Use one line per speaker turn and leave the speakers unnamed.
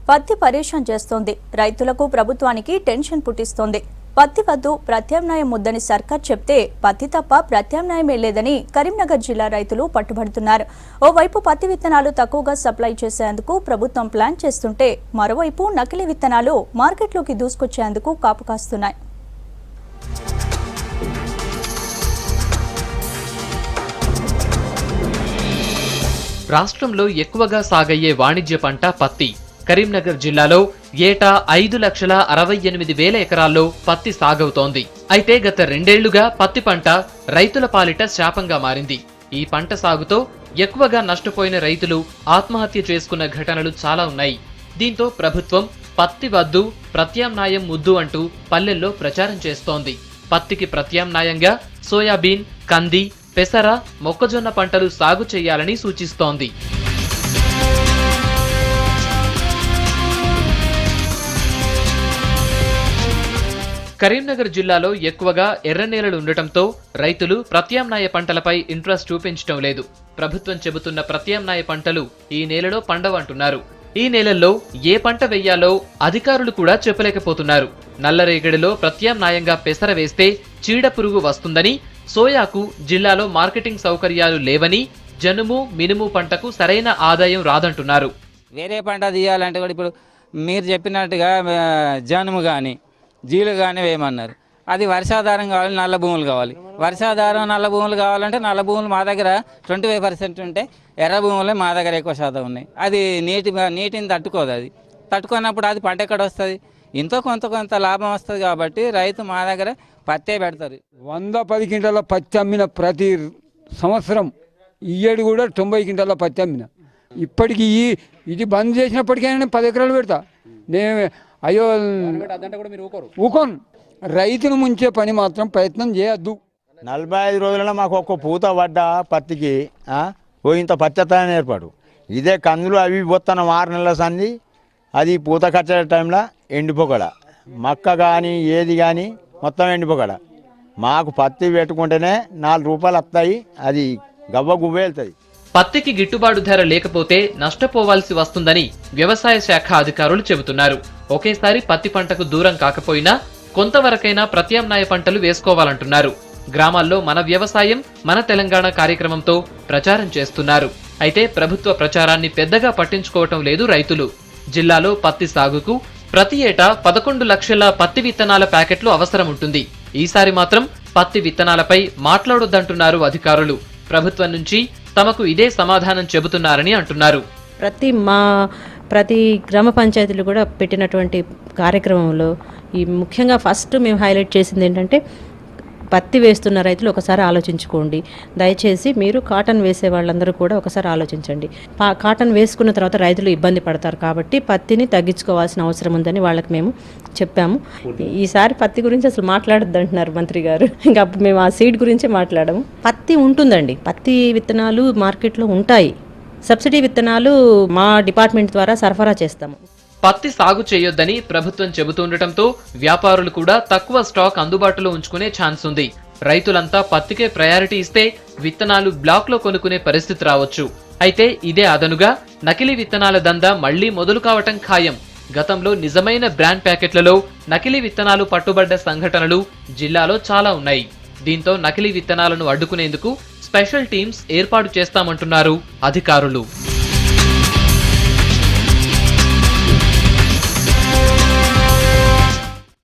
పత్తి పరేషాన్ చేస్తోంది. రైతులకు ప్రభుత్వానికి టెన్షన్ పుట్టిస్తోంది. పత్తి వద్దు ప్రత్యామ్నాయం ముద్దని సర్కార్ చెప్తే పత్తి తప్ప ప్రత్యామ్నాయమే లేదని కరీంనగర్ జిల్లా రైతులు పట్టుబడుతున్నారు. ఓవైపు పత్తి విత్తనాలు తక్కువగా సప్లై చేసేందుకు ప్రభుత్వం ప్లాన్ చేస్తుంటే మరోవైపు నకిలీ విత్తనాలు మార్కెట్లోకి దూసుకొచ్చేందుకు కాపు కాస్తున్నాయి.
రాష్ట్రంలో ఎక్కువగా సాగయ్యే వాణిజ్య పంట పత్తి. కరీంనగర్ జిల్లాలో ఏటా 5,68,000 ఎకరాల్లో పత్తి సాగవుతోంది. అయితే గత 2 ఏళ్లుగా పత్తి పంట రైతుల పాలిట శాపంగా మారింది. ఈ పంట సాగుతో ఎక్కువగా నష్టపోయిన రైతులు ఆత్మహత్య చేసుకున్న ఘటనలు చాలా ఉన్నాయి. దీంతో ప్రభుత్వం పత్తి వద్దు ప్రత్యామ్నాయం ముద్దు అంటూ పల్లెల్లో ప్రచారం చేస్తోంది. పత్తికి ప్రత్యామ్నాయంగా సోయాబీన్, కంది, పెసర, మొక్కజొన్న పంటలు సాగు చేయాలని సూచిస్తోంది. కరీంనగర్ జిల్లాలో ఎక్కువగా ఎర్ర నేలలు ఉండటంతో రైతులు ప్రత్యామ్నాయ పంటలపై ఇంట్రెస్ట్ చూపించడం లేదు. ప్రభుత్వం చెబుతున్న ప్రత్యామ్నాయ పంటలు ఈ నేలలో పండవంటున్నారు. ఈ నేలల్లో ఏ పంట వెయ్యాలో అధికారులు కూడా చెప్పలేకపోతున్నారు. నల్లరేగడిలో ప్రత్యామ్నాయంగా పెసర వేస్తే చీడ పురుగు వస్తుందని, సోయాకు జిల్లాలో మార్కెటింగ్ సౌకర్యాలు లేవని, జనుము, మినుము పంటకు సరైన ఆదాయం రాదంటున్నారు.
వేరే పంట తీయాలంటే కూడా ఇప్పుడు మీరు చెప్పినట్టుగా జనుము కానీ జీలు కానీ వేయమన్నారు. అది వర్షాధారం కావాలి, నల్ల భూములు కావాలి. వర్షాధారం నల్ల భూములు కావాలంటే నల్ల భూములు మా దగ్గర 25% ఉంటే ఎర్ర భూములే మా దగ్గర ఎక్కువ శాతం ఉన్నాయి. అది నీటిని తట్టుకోదు. అది తట్టుకున్నప్పుడు అది పంట ఎక్కడ వస్తుంది? ఎంతో కొంత లాభం వస్తుంది. కాబట్టి రైతు మా దగ్గర పత్తే పెడతారు.
110 క్వింటాల పత్తి అమ్మిన ప్రతి సంవత్సరం ఈ ఏడు కూడా 90 క్వింటాల పత్తి అమ్మిన. ఇప్పటికి ఇది బంద్ చేసినప్పటికైనా 10 ఎకరాలు పెడతా. నేను అయ్యో ఊకోను. రైతును ముంచే పని మాత్రం ప్రయత్నం చేయొద్దు.
45 రోజులలో మాకు ఒక్క పూత పడ్డ పత్తికి ఇంత పత్తి ఏర్పాటు. ఇదే కందులు అవి పోతున్నాం 6 నెలల సంది. అది పూత కచ్చే టైంలో ఎండిపోగడ, మక్క కానీ ఏది కానీ మొత్తం ఎండిపోగడ. మాకు పత్తి పెట్టుకుంటేనే 4 రూపాయలు వస్తాయి. అది గవ్వ గువ్వ వెళ్తుంది.
పత్తికి గిట్టుబాటు ధర లేకపోతే నష్టపోవాల్సి వస్తుందని వ్యవసాయ శాఖ అధికారులు చెబుతున్నారు. ఒకేసారి పత్తి పంటకు దూరం కాకపోయినా కొంతవరకైనా ప్రత్యామ్నాయ పంటలు వేసుకోవాలంటున్నారు. గ్రామాల్లో మన వ్యవసాయం మన తెలంగాణ కార్యక్రమంతో ప్రచారం చేస్తున్నారు. అయితే ప్రభుత్వ ప్రచారాన్ని పెద్దగా పట్టించుకోవటం లేదు రైతులు. జిల్లాలో పత్తి సాగుకు ప్రతి ఏటా 11 లక్షల పత్తి విత్తనాల ప్యాకెట్లు అవసరం ఉంటుంది. ఈసారి మాత్రం పత్తి విత్తనాలపై మాట్లాడొద్దంటున్నారు అధికారులు. ప్రభుత్వం నుంచి తమకు ఇదే సమాధానం చెబుతున్నారని అంటున్నారు.
ప్రతి గ్రామ పంచాయతీలు కూడా పెట్టినటువంటి కార్యక్రమంలో ముఖ్యంగా ఫస్ట్ మేము హైలైట్ చేసింది ఏంటంటే పత్తి వేస్తున్న రైతులు ఒకసారి ఆలోచించుకోండి. దయచేసి మీరు కాటన్ వేసే వాళ్ళందరూ కూడా ఒకసారి ఆలోచించండి. కాటన్ వేసుకున్న తర్వాత రైతులు ఇబ్బంది పడతారు. కాబట్టి పత్తిని తగ్గించుకోవాల్సిన అవసరం ఉందని వాళ్ళకి మేము చెప్పాము. ఈసారి పత్తి గురించి అసలు మాట్లాడొద్దు అంటున్నారు మంత్రి గారు. ఇంకా మేము ఆ సీడ్ గురించే మాట్లాడాము. పత్తి ఉంటుందండి, పత్తి విత్తనాలు మార్కెట్లో ఉంటాయి. సబ్సిడీ విత్తనాలు మా డిపార్ట్మెంట్ ద్వారా సరఫరా చేస్తాము.
పత్తి సాగు చేయొద్దని ప్రభుత్వం చెబుతుండటంతో వ్యాపారులు కూడా తక్కువ స్టాక్ అందుబాటులో ఉంచుకునే ఛాన్స్ ఉంది. రైతులంతా పత్తికే ప్రయారిటీ ఇస్తే విత్తనాలు బ్లాక్లో కొనుక్కునే పరిస్థితి రావచ్చు. అయితే ఇదే అదనుగా నకిలీ విత్తనాల దందా మళ్లీ మొదలు కావటం ఖాయం. గతంలో నిజమైన బ్రాండ్ ప్యాకెట్లలో నకిలీ విత్తనాలు పట్టుబడ్డ సంఘటనలు జిల్లాలో చాలా ఉన్నాయి. దీంతో నకిలీ విత్తనాలను అడ్డుకునేందుకు స్పెషల్ టీమ్స్ ఏర్పాటు చేస్తామంటున్నారు అధికారులు.